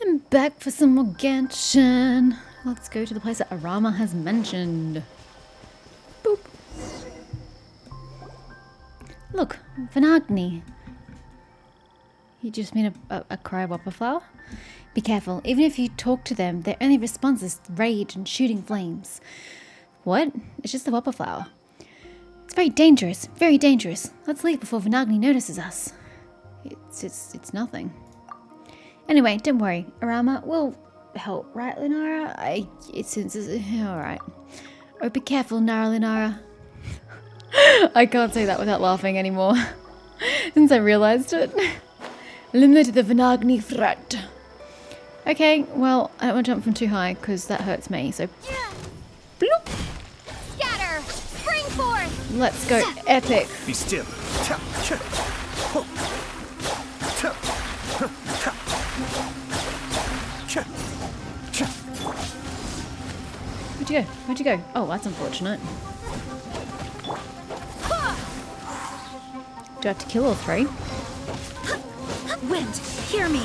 I'm back for some more Genshin. Let's go to the place that Arama has mentioned. Boop. Look, Vanagni. You just mean a cry whopper flower? Be careful. Even if you talk to them, their only response is rage and shooting flames. What? It's just the whopper flower. It's very dangerous. Very dangerous. Let's leave before Vanagni notices us. It's nothing. Anyway, don't worry. Arama will help, right, Lunara? It's alright. Oh, be careful, Lunara. I can't say that without laughing anymore. Since I realized it. Limit the Vanagni threat. Okay, well, I don't want to jump from too high because that hurts me, so... Bloop. Scatter! Spring forth! Let's go epic. Be still. Where'd you go? Where'd you go? Oh, that's unfortunate. Do I have to kill all three? Wind, hear me!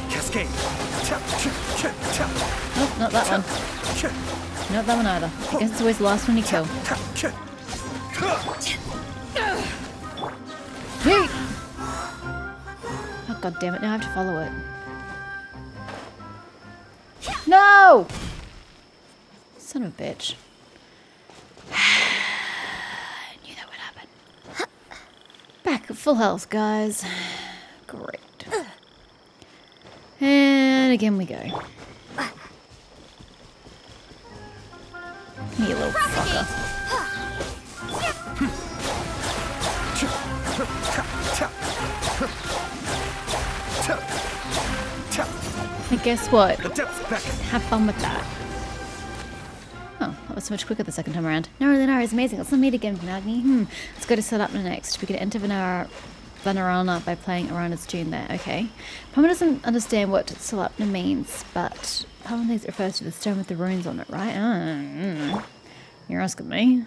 Cascade. Nope, not that one. Not that one either. I guess it's always the last one you kill. Yeet! Oh, god damn it, now I have to follow it. No! Son of a bitch. I knew that would happen. Back at full health, guys. Great. And again we go. You little fucker. And guess what? Have fun with that. Oh, that was so much quicker the second time around. No, Lunara is amazing. Let's not meet again, Vanagni. Let's go to Salapna next. We can enter Vanarana by playing Arana's tune there. Okay. Paimon doesn't understand what Salapna means, but Paimon thinks it refers to the stone with the runes on it, right? You're asking me.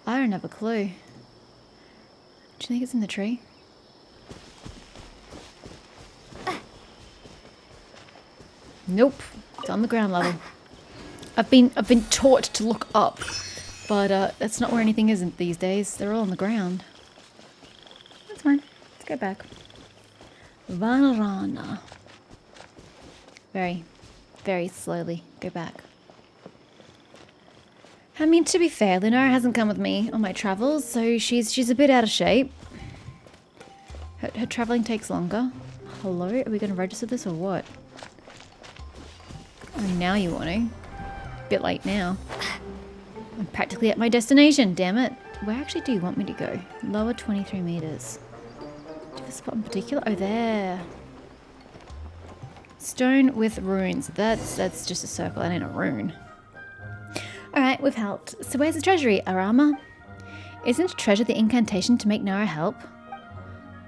I don't have a clue. Do you think it's in the tree? Nope. It's on the ground level. I've been taught to look up, but that's not where anything is these days. They're all on the ground. That's fine. Let's go back. Vanarana. Very, very slowly go back. I mean, to be fair, Lunara hasn't come with me on my travels, so she's a bit out of shape. Her traveling takes longer. Hello? Are we going to register this or what? Oh, now you want to. Bit late now. I'm practically at my destination, damn it. Where actually do you want me to go? Lower 23 meters. Do you have a spot in particular? Oh, there. Stone with runes. That's just a circle. That ain't a rune. Alright, we've helped. So where's the treasury, Arama? Isn't treasure the incantation to make Nara help?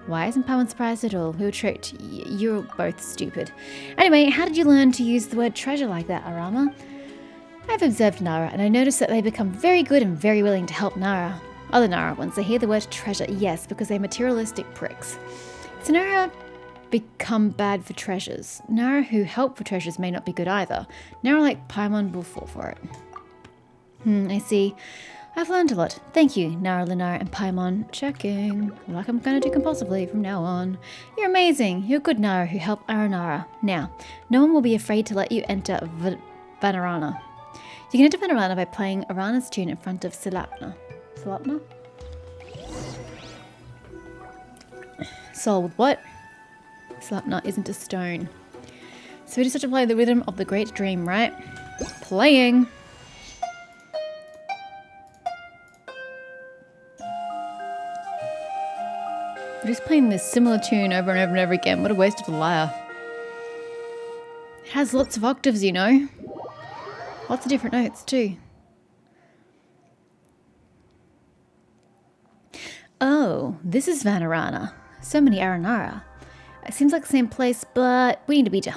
Why isn't Paimon surprised at all? We were tricked. You're both stupid. Anyway, how did you learn to use the word treasure like that, Arama? I've observed Nara, and I noticed that they become very good and very willing to help Nara. Other Nara, once they hear the word treasure, yes, because they're materialistic pricks. So Nara become bad for treasures. Nara who help for treasures may not be good either. Nara like Paimon will fall for it. I see. I've learned a lot. Thank you, Nara, Lunara, and Paimon. Checking. Like I'm going to do compulsively from now on. You're amazing. You're good Nara who help Aranara. Now, no one will be afraid to let you enter Vanarana. You can enter Vanarana by playing Arana's tune in front of Salapna. Salapna? Soul with what? Salapna isn't a stone. So we just have to play the rhythm of the great dream, right? Playing! We're just playing this similar tune over and over and over again. What a waste of a lyre. It has lots of octaves, you know. Lots of different notes too. Oh, this is Vanarana. So many Aranara. It seems like the same place, but we need a bija.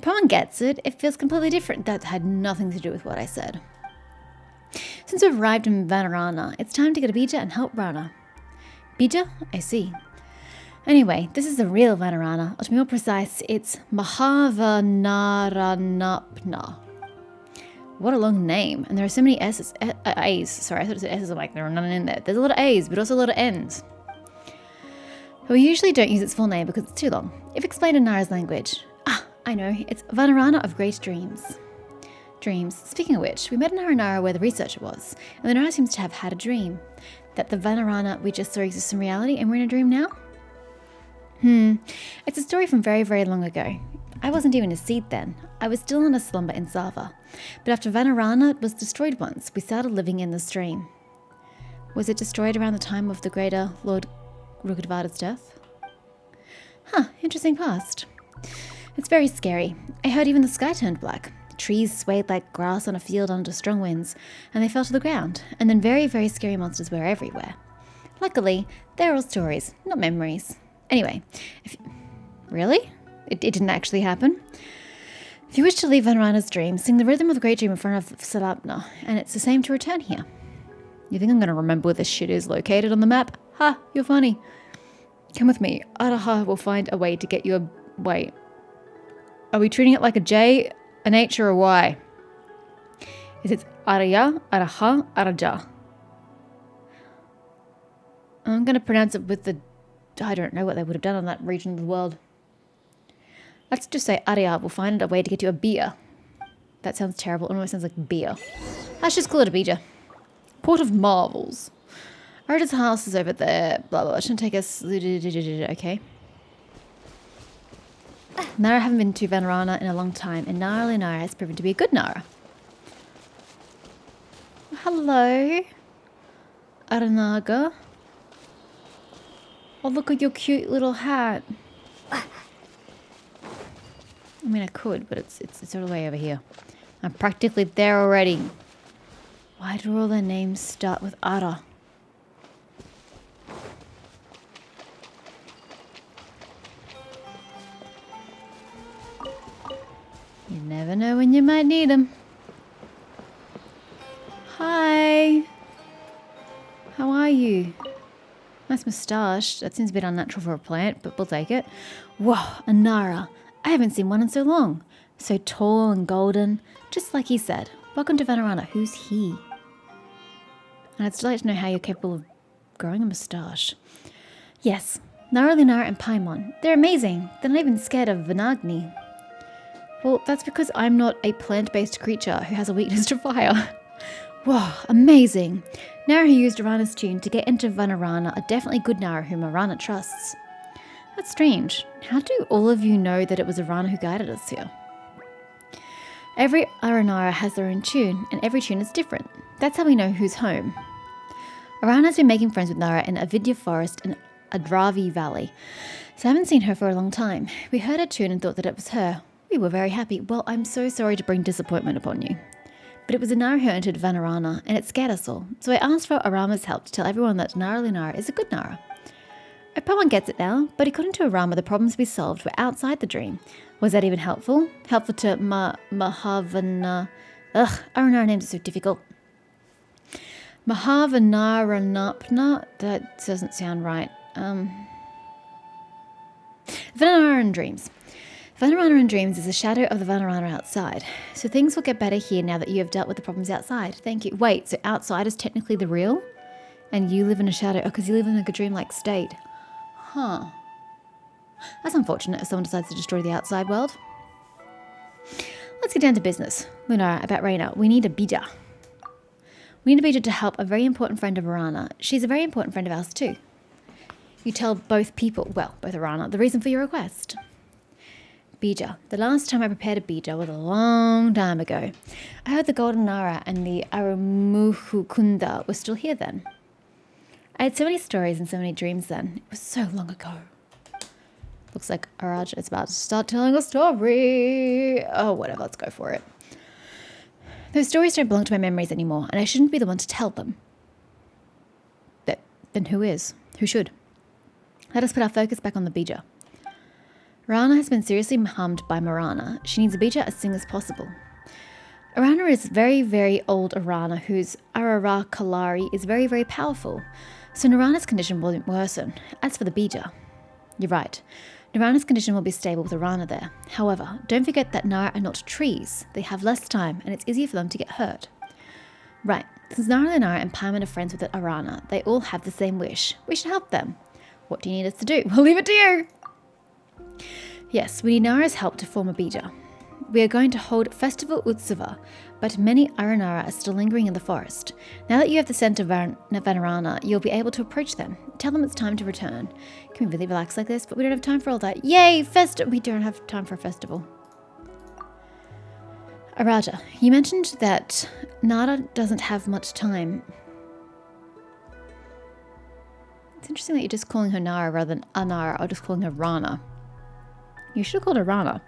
Paimon gets it. It feels completely different. That had nothing to do with what I said. Since we've arrived in Vanarana, it's time to get a bija and help Rana. Bija? I see. Anyway, this is the real Vanarana, or to be more precise, it's Mahavaнаранапна. What a long name. And there are so many S's, A's. Sorry, I thought it said S's. I'm like, there are none in there. There's a lot of A's, but also a lot of N's. But we usually don't use its full name because it's too long. If explained in Nara's language. Ah, I know. It's Vanarana of Great Dreams. Dreams. Speaking of which, we met in Nara where the researcher was. And the Nara seems to have had a dream. That the Vanarana we just saw exists in reality and we're in a dream now? It's a story from very, very long ago. I wasn't even a seed then. I was still in a slumber in Sava. But after Vanarana was destroyed once, we started living in this dream. Was it destroyed around the time of the greater Lord Rukadvada's death? Interesting past. It's very scary. I heard even the sky turned black. Trees swayed like grass on a field under strong winds, and they fell to the ground. And then very, very scary monsters were everywhere. Luckily, they're all stories, not memories. Anyway, really? It didn't actually happen? If you wish to leave Vanarana's dream, sing the rhythm of the great dream in front of Salapna, and it's the same to return here. You think I'm going to remember where this shit is located on the map? Ha, you're funny. Come with me. Araha will find a way to get you a... Wait. Are we treating it like a J, an H, or a Y? Is it Araya, Araha, Araja? I'm going to pronounce it with the... I don't know what they would have done on that region of the world. Let's just say Arya will find a way to get you a beer. That sounds terrible. It almost sounds like beer. Let's just call it a beer. Port of Marvels. Arya's house is over there. Blah, blah, blah. Shouldn't take us... Okay. Nara haven't been to Vanarana in a long time, and Lunara has proven to be a good Nara. Hello. Aranaga. Oh, look at your cute little hat. I mean, I could, but it's all the way over here. I'm practically there already. Why do all their names start with Ara? You never know when you might need them. Hi. How are you? Nice moustache. That seems a bit unnatural for a plant, but we'll take it. Whoa, a Nara. I haven't seen one in so long. So tall and golden, just like he said. Welcome to Vanarana. Who's he? And I'd still like to know how you're capable of growing a moustache. Yes, Nara, Lunara, and Paimon. They're amazing. They're not even scared of Vanagni. Well, that's because I'm not a plant-based creature who has a weakness to fire. Whoa, amazing. Nara who used Arana's tune to get into Vanarana are definitely good Nara whom Arana trusts. That's strange. How do all of you know that it was Arana who guided us here? Every Aranara has their own tune, and every tune is different. That's how we know who's home. Arana's been making friends with Nara in Avidya Forest in Adravi Valley, so I haven't seen her for a long time. We heard her tune and thought that it was her. We were very happy. Well, I'm so sorry to bring disappointment upon you. But it was a Nara who entered Vanarana, and it scared us all. So I asked for Arama's help to tell everyone that Nara Lunara is a good Nara. Everyone gets it now, but according to Arama, the problems we solved were outside the dream. Was that even helpful? Helpful to Mahavana... Ugh, Aranara names are so difficult. Mahavanaranapna? That doesn't sound right. Vanarana in Dreams. Vanarana in Dreams is a shadow of the Vanarana outside. So things will get better here now that you have dealt with the problems outside. Thank you. Wait, so outside is technically the real? And you live in a shadow? Oh, because you live in like a dreamlike state. Huh. That's unfortunate if someone decides to destroy the outside world. Let's get down to business. Lunara, about Reina. We need a bija. We need a bija to help a very important friend of Arana. She's a very important friend of ours too. You tell both people, well, both Arana, the reason for your request. Bija. The last time I prepared a bija was a long time ago. I heard the Golden Nara and the Arumuhukunda were still here then. I had so many stories and so many dreams then. It was so long ago. Looks like Araj is about to start telling a story. Oh, whatever. Let's go for it. Those stories don't belong to my memories anymore, and I shouldn't be the one to tell them. Then who is? Who should? Let us put our focus back on the bija. Rana has been seriously harmed by Marana. She needs a bija as soon as possible. Arana is very, very old Arana, whose Arara Kalari is very, very powerful. So Narana's condition won't worsen. As for the bija, You're right. Narana's condition will be stable with Arana there. However, don't forget that Nara are not trees. They have less time, and it's easier for them to get hurt. Right. Since Lunara and Paimon are friends with Arana, they all have the same wish. We should help them. What do you need us to do? We'll leave it to you. Yes, we need Nara's help to form a bija. We are going to hold Festival Utsava, but many Aranara are still lingering in the forest. Now that you have the scent of Vanarana, you'll be able to approach them. Tell them it's time to return. Can we really relax like this? But we don't have time for all that. Yay, we don't have time for a festival. Araja, you mentioned that Nara doesn't have much time. It's interesting that you're just calling her Nara rather than Anara, or just calling her Rana. You should have called her Rana.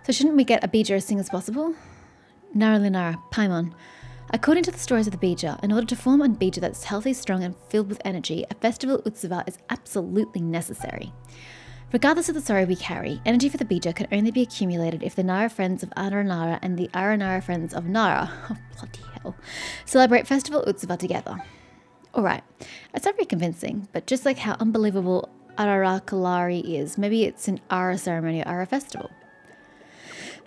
So shouldn't we get a bija as soon as possible? Nara Lunara, Paimon. According to the stories of the bija, in order to form a bija that's healthy, strong, and filled with energy, a festival Utsava is absolutely necessary. Regardless of the sorrow we carry, energy for the bija can only be accumulated if the Nara friends of Aranara and the Aranara friends of Nara, oh bloody hell, celebrate Festival Utsava together. Alright, it's not very convincing, but just like how unbelievable Ararakalari is, maybe it's an Ara ceremony or Ara festival.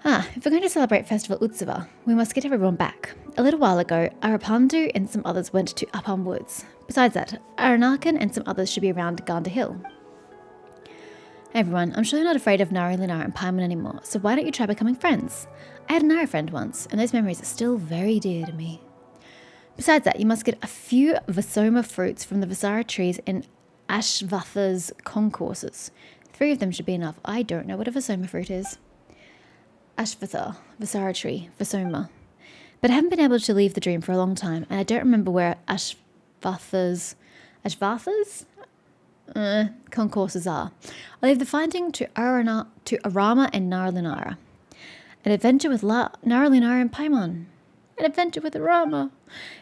If we're going to celebrate Festival Utsava, we must get everyone back. A little while ago, Arapandu and some others went to Upon Woods. Besides that, Aranakan and some others should be around Ganda Hill. Hey everyone, I'm sure you're not afraid of Nara, Lunara and Paimon anymore, so why don't you try becoming friends? I had a Nara friend once, and those memories are still very dear to me. Besides that, you must get a few Vasoma fruits from the Vasara trees in Ashvatha's concourses. 3 of them should be enough. I don't know what a Vasoma fruit is. Ashvatha, Vasara tree, Vasoma. But I haven't been able to leave the dream for a long time, and I don't remember where Ashvatha's concourses are. I'll leave the finding to Arama and Nara Lunara. An adventure with Nara Lunara and Paimon. An adventure with Arama.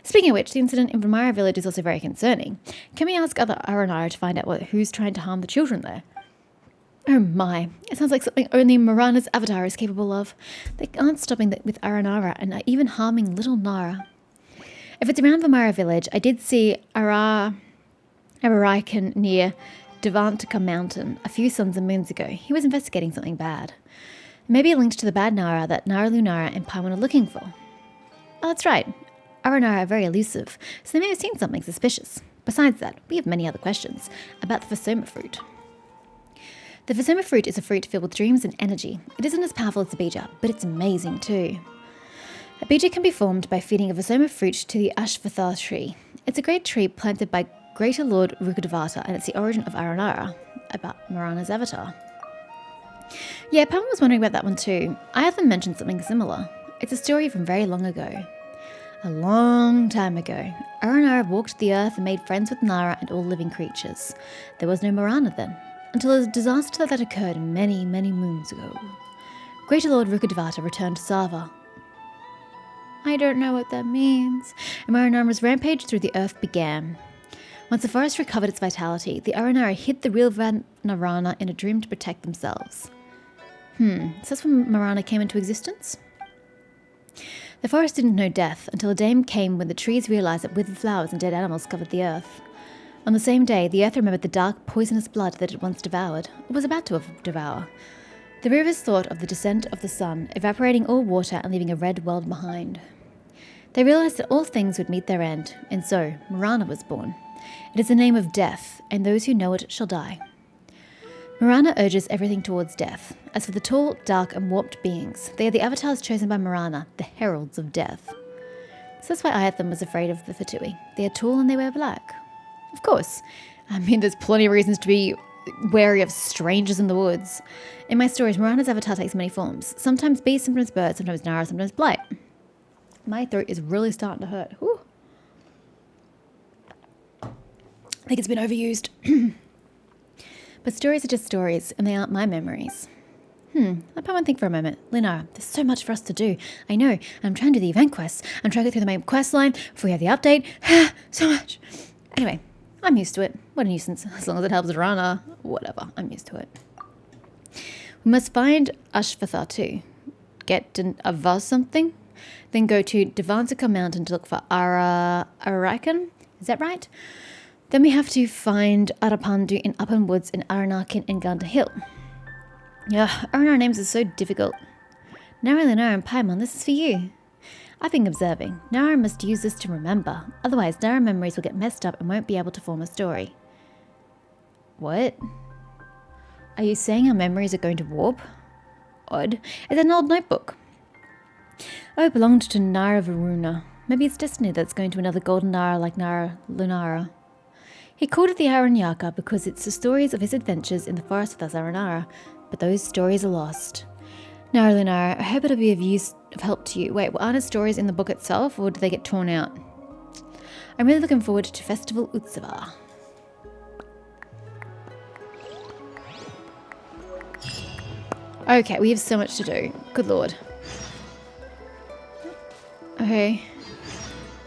Speaking of which, the incident in Vamara village is also very concerning. Can we ask other Aranara to find out who's trying to harm the children there? Oh my, it sounds like something only Marana's avatar is capable of. They aren't stopping with Aranara and are even harming little Nara. If it's around Vamara village, I did see Araraikan near Devantaka Mountain a few suns and moons ago. He was investigating something bad. Maybe a link to the bad Nara that Nara Lunara and Paimon are looking for. Oh, that's right. Aranara are very elusive, so they may have seen something suspicious. Besides that, we have many other questions about the Vasoma fruit. The Vasoma fruit is a fruit filled with dreams and energy. It isn't as powerful as the bija, but it's amazing too. A bija can be formed by feeding a Vasoma fruit to the Ashvatha tree. It's a great tree planted by Greater Lord Rukadevata, and it's the origin of Aranara, about Marana's avatar. Yeah, Paimon was wondering about that one too. I have them mention something similar. It's a story from very long ago. A long time ago, Aranara walked the earth and made friends with Nara and all living creatures. There was no Marana then, until a disaster that occurred many, many moons ago. Greater Lord Rukadevata returned to Sava. I don't know what that means. And Maranara's rampage through the earth began. Once the forest recovered its vitality, the Aranara hid the real Narana in a dream to protect themselves. So that's when Marana came into existence? The forest didn't know death until a day came when the trees realized that withered flowers and dead animals covered the earth. On the same day, the earth remembered the dark, poisonous blood that it once devoured, or was about to devour. The rivers thought of the descent of the sun, evaporating all water and leaving a red world behind. They realized that all things would meet their end, and so Marana was born. It is the name of death, and those who know it shall die. Marana urges everything towards death. As for the tall, dark, and warped beings, they are the avatars chosen by Marana, the heralds of death. So that's why Aether was afraid of the Fatui. They are tall and they wear black. Of course. I mean, there's plenty of reasons to be wary of strangers in the woods. In my stories, Marana's avatar takes many forms. Sometimes beast, sometimes bird, sometimes Nara, sometimes blight. My throat is really starting to hurt. Whew. I think it's been overused. But stories are just stories, and they aren't my memories. Let Paimon think for a moment. Lunara, there's so much for us to do. I know, and I'm trying to do the event quests. I'm trying to go through the main quest line before we have the update. So much. Anyway, I'm used to it. What a nuisance. As long as it helps Rana. Whatever, I'm used to it. We must find Ashvatha too. Get a vase something. Then go to Devantaka Mountain to look for Araikan. Is that right? Then we have to find Arapandu in Upland Woods and Aranakin in Ganda Hill. Ugh, Aranar names are so difficult. Lunara and Paimon, this is for you. I've been observing. Nara must use this to remember. Otherwise, Nara memories will get messed up and won't be able to form a story. What? Are you saying our memories are going to warp? Odd. It's an old notebook. Oh, it belonged to Nara Varuna. Maybe it's destiny that's going to another golden Nara like Nara Lunara. He called it the Aranyaka because it's the stories of his adventures in the forest with Azaranara, but those stories are lost. Nara Lunara, I hope it'll be of help to you. Wait, aren't the stories in the book itself, or do they get torn out? I'm really looking forward to Festival Utsava. Okay, we have so much to do. Good lord. Okay.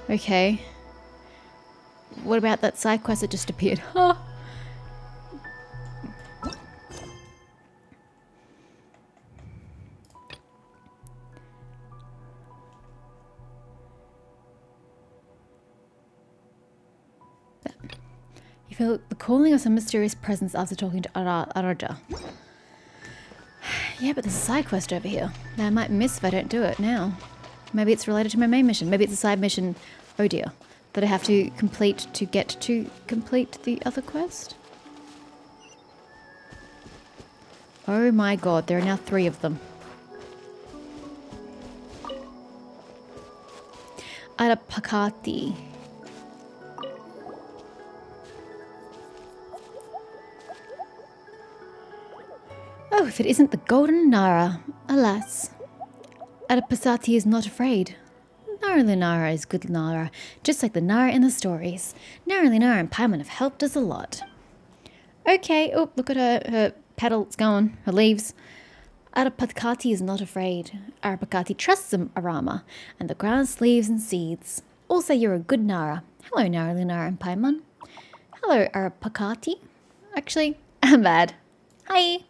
Okay. What about that side quest that just appeared? Huh? You feel the calling of some mysterious presence after talking to Araja. Yeah, but there's a side quest over here that I might miss if I don't do it now. Maybe it's related to my main mission. Maybe it's a side mission, oh dear, that I have to complete to get to complete the other quest. Oh my god, there are now 3 of them. Arapakati. Oh, if it isn't the Golden Nara, alas. Arapasati is not afraid. Nara Lunara is good Nara, just like the Nara in the stories. Nara Lunara and Paimon have helped us a lot. Okay, oh, look at her petal, it's gone, her leaves. Arapakati is not afraid. Arapakati trusts Arama, and the grass, leaves, and seeds. Also, you're a good Nara. Hello, Nara Lunara and Paimon. Hello, Arapakati. Actually, I'm bad. Hi.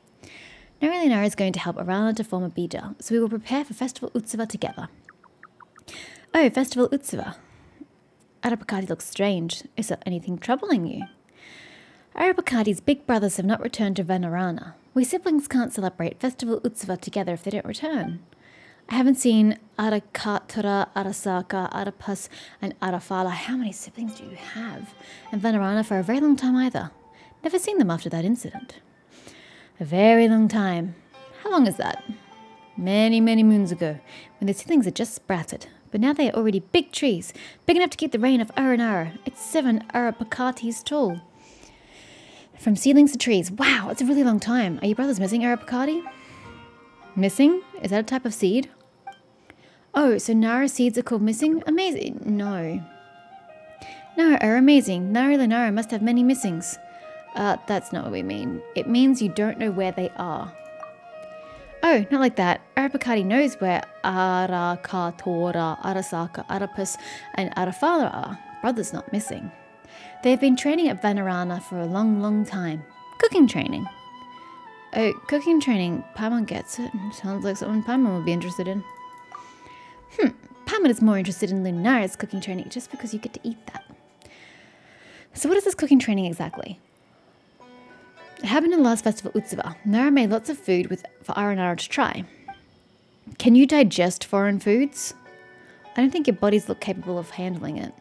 Nara Lunara is going to help Arana to form a bija, so we will prepare for Festival Utsava together. Oh, Festival Utsava. Arapakati looks strange. Is there anything troubling you? Arapakati's big brothers have not returned to Vanarana. We siblings can't celebrate Festival Utsava together if they don't return. I haven't seen Arakatura, Arasaka, Arapas, and Arafala. How many siblings do you have? And Vanarana for a very long time either. Never seen them after that incident. A very long time. How long is that? Many, many moons ago, when the siblings had just sprouted. But now they are already big trees, big enough to keep the reign of Aranara. It's 7 Arapakatis tall. From seedlings to trees. Wow, it's a really long time. Are your brothers missing, Arapakati? Missing? Is that a type of seed? Oh, so Nara seeds are called missing? Amazing. No. Nara are amazing. Nara Lunara must have many missings. That's not what we mean. It means you don't know where they are. Oh, not like that. Arapakati knows where Arakatora, Arasaka, Arapas, and Arafala are. Brothers not missing. They have been training at Vanarana for a long, long time. Cooking training. Oh, cooking training. Paimon gets it. Sounds like something Paimon would be interested in. Paimon is more interested in Lunara's cooking training just because you get to eat that. So what is this cooking training exactly? It happened in the last festival Utsava. Nara made lots of food for Aranara to try. Can you digest foreign foods? I don't think your bodies look capable of handling it.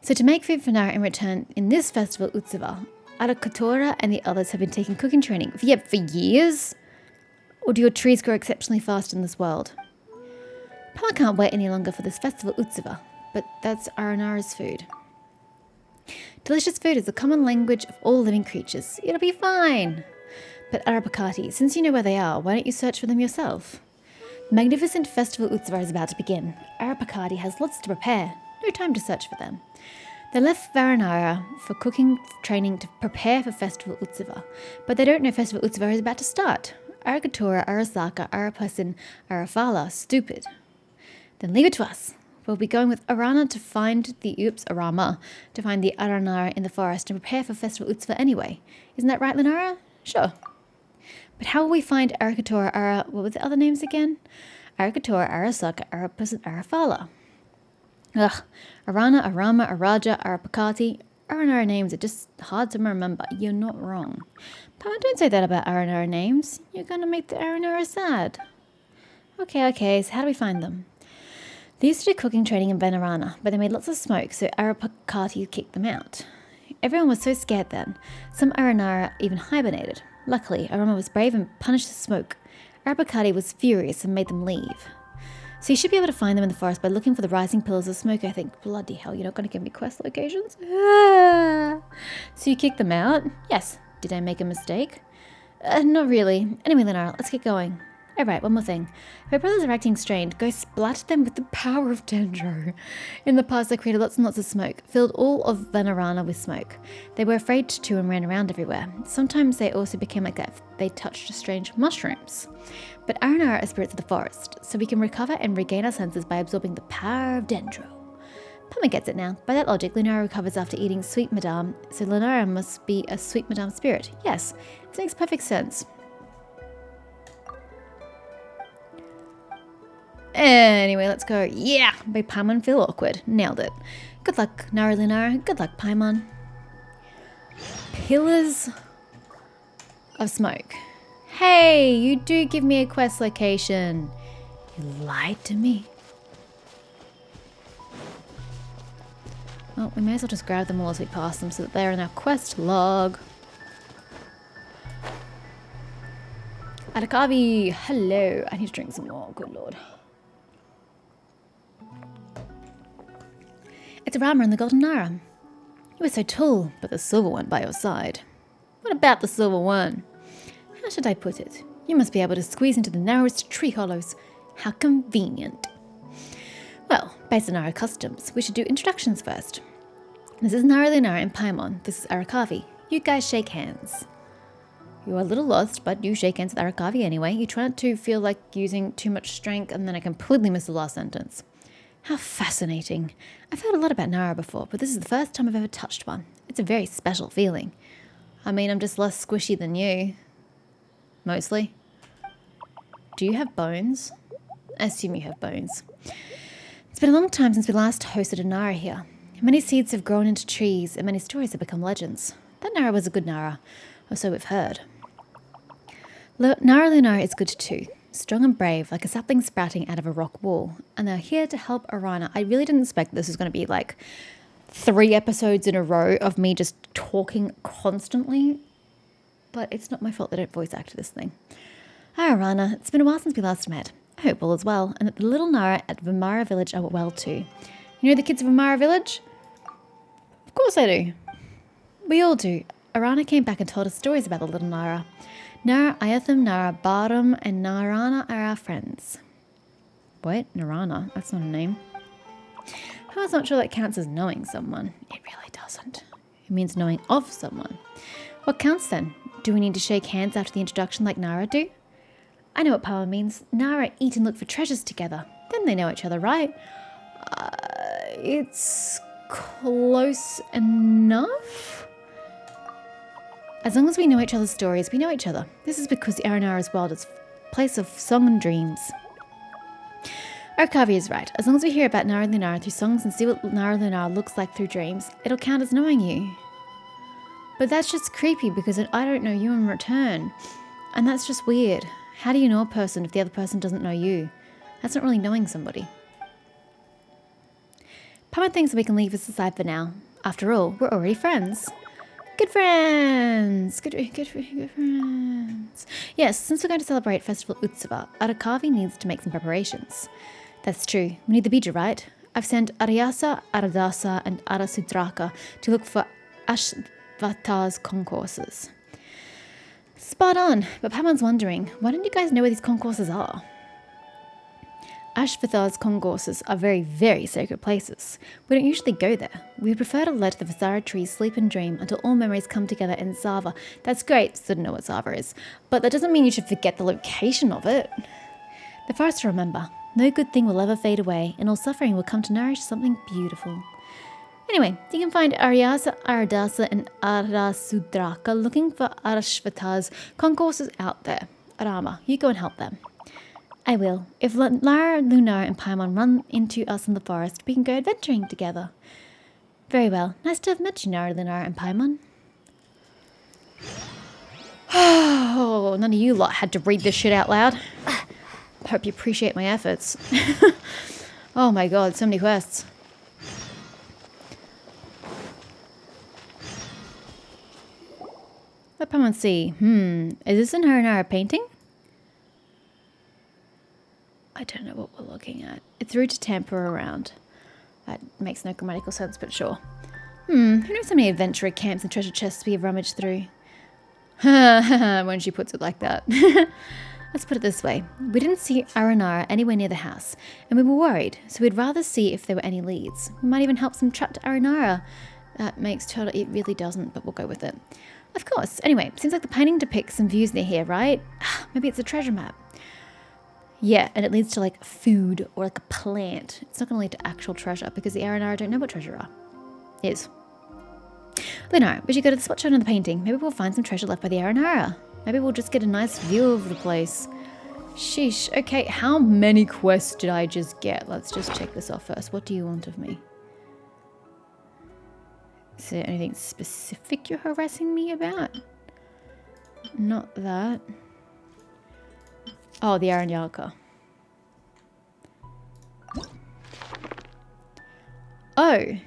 So to make food for Nara in return, in this festival Utsava, Arakatora and the others have been taking cooking training for years? Or do your trees grow exceptionally fast in this world? Paimon can't wait any longer for this festival Utsava, but that's Aranara's food. Delicious food is the common language of all living creatures. It'll be fine. But Arapakati, since you know where they are, why don't you search for them yourself? The magnificent festival Utsava is about to begin. Arapakati has lots to prepare. No time to search for them. They left Varanara for cooking training to prepare for festival Utsava, but they don't know festival Utsava is about to start. Arakatora, Arasaka, Arapas, and Arafala, stupid. Then leave it to us. We'll be going with Arama to find the Aranara in the forest and prepare for Festival Utsava anyway. Isn't that right, Lunara? Sure. But how will we find Arakatora, what were the other names again? Arakatora, Arasaka, Arapas, and Arafala. Ugh. Arana, Arama, Araja, Arapakati. Aranara names are just hard to remember. You're not wrong. Paimon, don't say that about Aranara names. You're gonna make the Aranara sad. Okay, so how do we find them? They used to do cooking training in Venerana, but they made lots of smoke, so Arapakati kicked them out. Everyone was so scared then. Some Aranara even hibernated. Luckily, Arama was brave and punished the smoke. Arapakati was furious and made them leave. So you should be able to find them in the forest by looking for the rising pillars of smoke, I think. Bloody hell, you're not going to give me quest locations? Ah. So you kicked them out? Yes. Did I make a mistake? Not really. Anyway, Lunara, let's get going. Alright, one more thing. If our brothers are acting strained, go splat them with the power of Dendro. In the past, they created lots and lots of smoke, filled all of Venerana with smoke. They were afraid to and ran around everywhere. Sometimes they also became like that if they touched strange mushrooms. But Aranara are spirits of the forest, so we can recover and regain our senses by absorbing the power of Dendro. Paimon gets it now. By that logic, Lunara recovers after eating Sweet Madame, so Lunara must be a Sweet Madame spirit. Yes, it makes perfect sense. Anyway, let's go. Yeah! Made Paimon feel awkward. Nailed it. Good luck, Nara Lunara. Good luck, Paimon. Pillars of Smoke. Hey, you do give me a quest location. You lied to me. Well, we may as well just grab them all as we pass them so that they're in our quest log. Adakavi, hello. I need to drink some more. Good lord. It's Arama and the Golden Nara. You were so tall, but the silver one by your side. What about the silver one? How should I put it? You must be able to squeeze into the narrowest tree hollows. How convenient. Well, based on our customs, we should do introductions first. This is Nara Lunara and Paimon. This is Arakavi. You guys shake hands. You are a little lost, but you shake hands with Arakavi anyway. You try not to feel like using too much strength, and then I completely missed the last sentence. How fascinating. I've heard a lot about Nara before, but this is the first time I've ever touched one. It's a very special feeling. I mean, I'm just less squishy than you. Mostly. Do you have bones? I assume you have bones. It's been a long time since we last hosted a Nara here. Many seeds have grown into trees, and many stories have become legends. That Nara was a good Nara, or so we've heard. Nara Lunara is good too. Strong and brave, like a sapling sprouting out of a rock wall. And they're here to help Arana. I really didn't expect this was going to be like 3 episodes in a row of me just talking constantly. But it's not my fault they don't voice act this thing. Hi, Arana. It's been a while since we last met. I hope all is well, and that the little Nara at Vimara Village are well too. You know the kids of Vimara Village? Of course I do. We all do. Arana came back and told us stories about the little Nara. Nara, Ayatham, Nara, Barum, and Narana are our friends. What? Narana? That's not a name. I was not sure that counts as knowing someone. It really doesn't. It means knowing of someone. What counts then? Do we need to shake hands after the introduction like Nara do? I know what power means. Nara eat and look for treasures together. Then they know each other, right? It's close enough? As long as we know each other's stories, we know each other. This is because the Aranara's world is a place of song and dreams. Arakavi is right. As long as we hear about Nara Lunara through songs and see what Nara Lunara looks like through dreams, it'll count as knowing you. But that's just creepy because I don't know you in return. And that's just weird. How do you know a person if the other person doesn't know you? That's not really knowing somebody. Paimon thinks that we can leave this aside for now. After all, we're already friends. Good friends! Good friends. Yes, since we're going to celebrate Festival Utsava, Arakavi needs to make some preparations. That's true. We need the bija, right? I've sent Aryasa, Aradasa, and Arasudraka to look for Ashvatar's concourses. Spot on, but Paimon's wondering, why don't you guys know where these concourses are? Ashvathar's concourses are very, very sacred places. We don't usually go there. We would prefer to let the Vasara trees sleep and dream until all memories come together in Zava. That's great, so to know what Zava is. But that doesn't mean you should forget the location of it. The forest to remember. No good thing will ever fade away, and all suffering will come to nourish something beautiful. Anyway, you can find Aryasa, Aradasa, and Arasudraka looking for Arashvatar's concourses out there. Arama, you go and help them. I will. If Lara, Lunara, and Paimon run into us in the forest, we can go adventuring together. Very well. Nice to have met you, Lunara and Paimon. Oh, none of you lot had to read this shit out loud. Hope you appreciate my efforts. Oh my god, so many quests. Let Paimon see. Is this an Lunara painting? I don't know what we're looking at. It's rude to tamper around. That makes no grammatical sense, but sure. Who knows how many adventurer camps and treasure chests we have rummaged through? When she puts it like that. Let's put it this way. We didn't see Lunara anywhere near the house, and we were worried, so we'd rather see if there were any leads. We might even help some trapped Lunara. That makes total... It really doesn't, but we'll go with it. Of course. Anyway, seems like the painting depicts some views near here, right? Maybe it's a treasure map. Yeah, and it leads to like food or like a plant. It's not going to lead to actual treasure because the Lunara don't know what treasure is. Lunara, we should go to the spot shown on the painting. Maybe we'll find some treasure left by the Lunara. Maybe we'll just get a nice view of the place. Sheesh. Okay, how many quests did I just get? Let's just check this off first. What do you want of me? Is there anything specific you're harassing me about? Not that. Oh, the Aranyaka. Oh.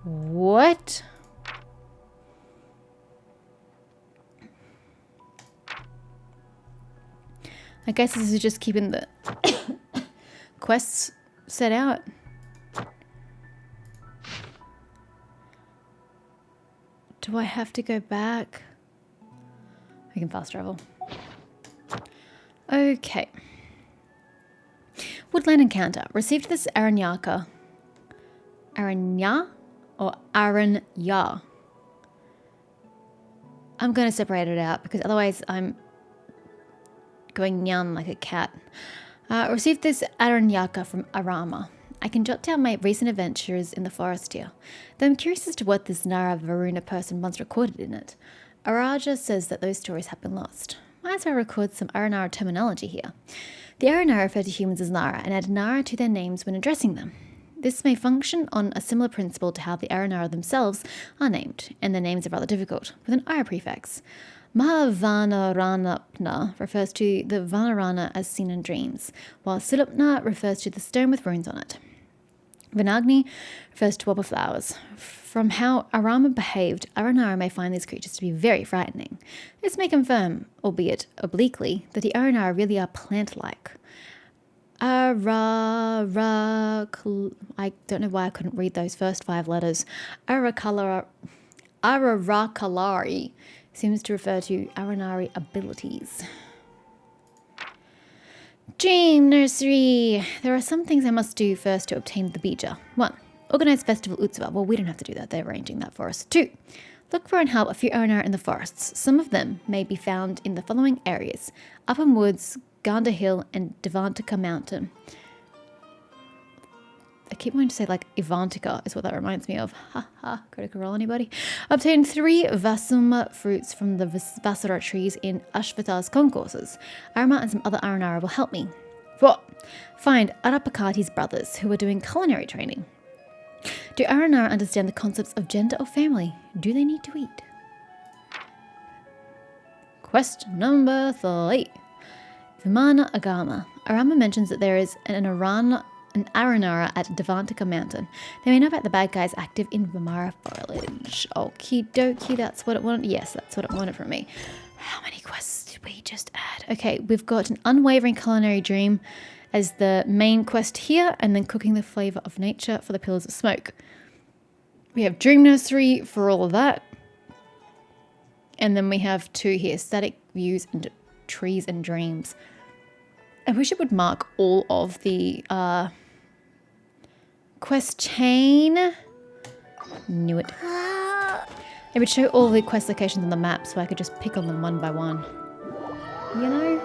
What? I guess this is just keeping the quests set out. Do I have to go back? I can fast travel. Okay. Woodland encounter. Received this Aranyaka. Aranya? Or Aranya? I'm going to separate it out because otherwise I'm going nyan like a cat. Received this Aranyaka from Arama. I can jot down my recent adventures in the forest here, though I'm curious as to what this Nara Varuna person once recorded in it. Araja says that those stories have been lost. Might as well record some Aranara terminology here. The Aranara refer to humans as Nara and add Nara to their names when addressing them. This may function on a similar principle to how the Aranara themselves are named, and their names are rather difficult, with an Ira prefix. Mahavaнаранapna refers to the Vanarana as seen in dreams, while Silupna refers to the stone with runes on it. Vanagni refers to wobble flowers. From how Arama behaved, Aranara may find these creatures to be very frightening. This may confirm, albeit obliquely, that the Aranara really are plant-like. I don't know why I couldn't read those first 5 letters. Ararakalari seems to refer to Aranari abilities. Dream Nursery. There are some things I must do first to obtain the bija. 1. Organize Festival Utsuva. Well, we don't have to do that. They're arranging that for us. 2. Look for and help a few Aranara in the forests. Some of them may be found in the following areas: Upham Woods, Ganda Hill, and Devantika Mountain. I keep wanting to say like Ivantika is what that reminds me of. Ha ha, critical roll anybody? Obtain 3 Vasuma fruits from the Vasara trees in Ashvata's concourses. Arama and some other Aranara will help me. 4. Find Arapakati's brothers who are doing culinary training. Do Aranara understand the concepts of gender or family? Do they need to eat? Quest number 3. Vimana Agama. Arama mentions that there is an Aranara at Devantika Mountain. They may know about the bad guys active in Vimara Village. Okie dokie, that's what it wanted. Yes, that's what it wanted from me. How many quests did we just add? Okay, we've got an unwavering culinary dream as the main quest here, and then cooking the flavor of nature for the pillars of smoke. We have Dream Nursery for all of that. And then we have 2 here, static views and trees and dreams. I wish it would mark all of the quest chain. Knew it. It would show all the quest locations on the map so I could just pick on them one by one. You know?